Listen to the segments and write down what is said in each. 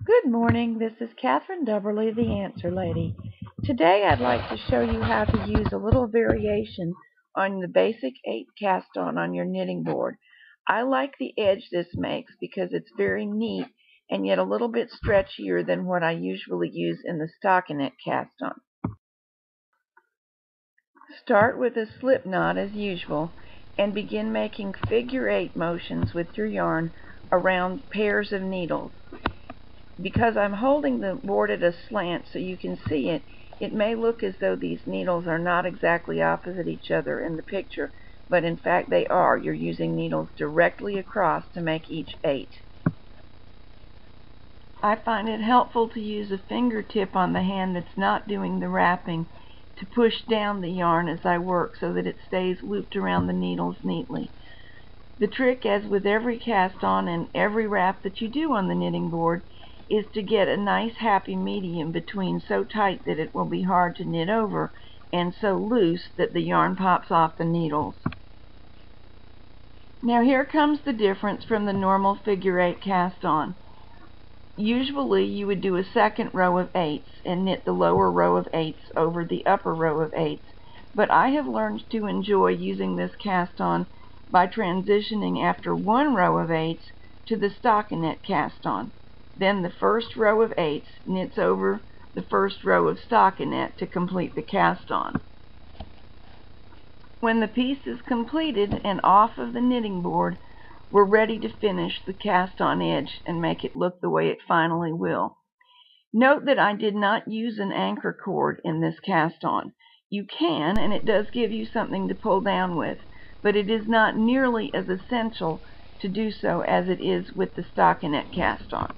Good morning, this is Catherine Dubberly, the Answer Lady. Today I'd like to show you how to use a little variation on the basic 8 cast-on your knitting board. I like the edge this makes because it's very neat and yet a little bit stretchier than what I usually use in the stockinette cast-on. Start with a slip knot as usual and begin making figure 8 motions with your yarn around pairs of needles. Because I'm holding the board at a slant so you can see it, it may look as though these needles are not exactly opposite each other in the picture, but in fact they are. You're using needles directly across to make each 8. I find it helpful to use a fingertip on the hand that's not doing the wrapping to push down the yarn as I work so that it stays looped around the needles neatly. The trick, as with every cast on and every wrap that you do on the knitting board, is to get a nice happy medium between so tight that it will be hard to knit over and so loose that the yarn pops off the needles. Now here comes the difference from the normal figure 8 cast on. Usually you would do a second row of 8s and knit the lower row of 8s over the upper row of 8s, but I have learned to enjoy using this cast on by transitioning after one row of 8s to the stockinette cast on. Then the first row of 8s knits over the first row of stockinette to complete the cast on. When the piece is completed and off of the knitting board, we're ready to finish the cast on edge and make it look the way it finally will. Note that I did not use an anchor cord in this cast on. You can, and it does give you something to pull down with, but it is not nearly as essential to do so as it is with the stockinette cast on.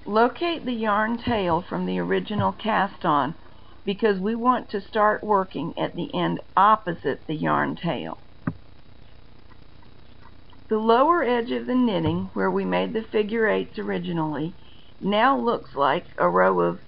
Locate the yarn tail from the original cast on because we want to start working at the end opposite the yarn tail. The lower edge of the knitting, where we made the figure 8s originally, now looks like a row of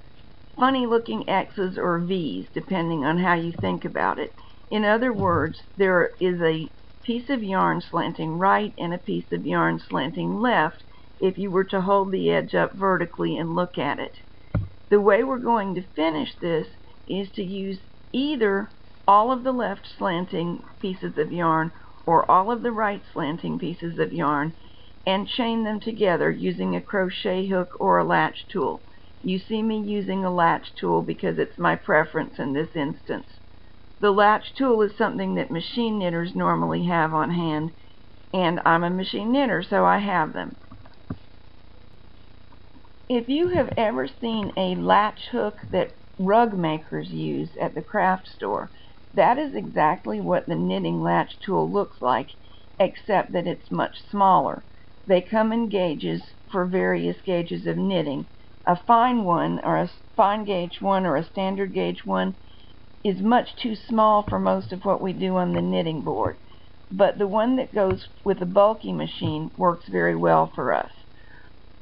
funny looking X's or V's depending on how you think about it. In other words, there is a piece of yarn slanting right and a piece of yarn slanting left if you were to hold the edge up vertically and look at it. The way we're going to finish this is to use either all of the left slanting pieces of yarn or all of the right slanting pieces of yarn and chain them together using a crochet hook or a latch tool. You see me using a latch tool because it's my preference in this instance. The latch tool is something that machine knitters normally have on hand, and I'm a machine knitter, so I have them. If you have ever seen a latch hook that rug makers use at the craft store, that is exactly what the knitting latch tool looks like, except that it's much smaller. They come in gauges for various gauges of knitting. A fine one, or a fine gauge one, or a standard gauge one is much too small for most of what we do on the knitting board, but the one that goes with a bulky machine works very well for us.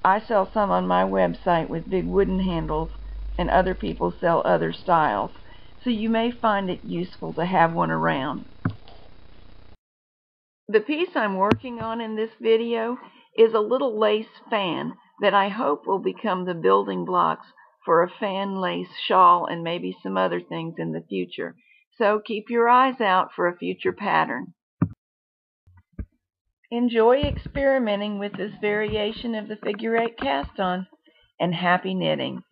I sell some on my website with big wooden handles, and other people sell other styles, so you may find it useful to have one around. The piece I'm working on in this video is a little lace fan that I hope will become the building blocks for a fan lace shawl and maybe some other things in the future. So keep your eyes out for a future pattern. Enjoy experimenting with this variation of the figure 8 cast on, and happy knitting!